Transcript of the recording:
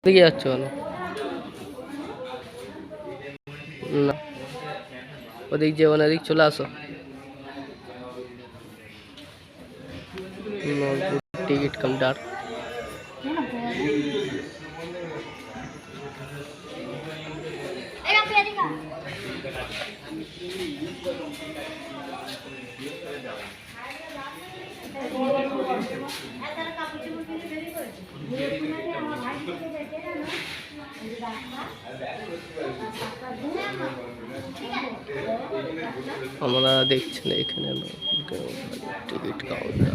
দিকে যাচ্ছ কেন? না, ওদিক যে ওদিক চলে আসো। Ticket counter. আমরা দেখছি না এখানে টিকিট কাউন্টার।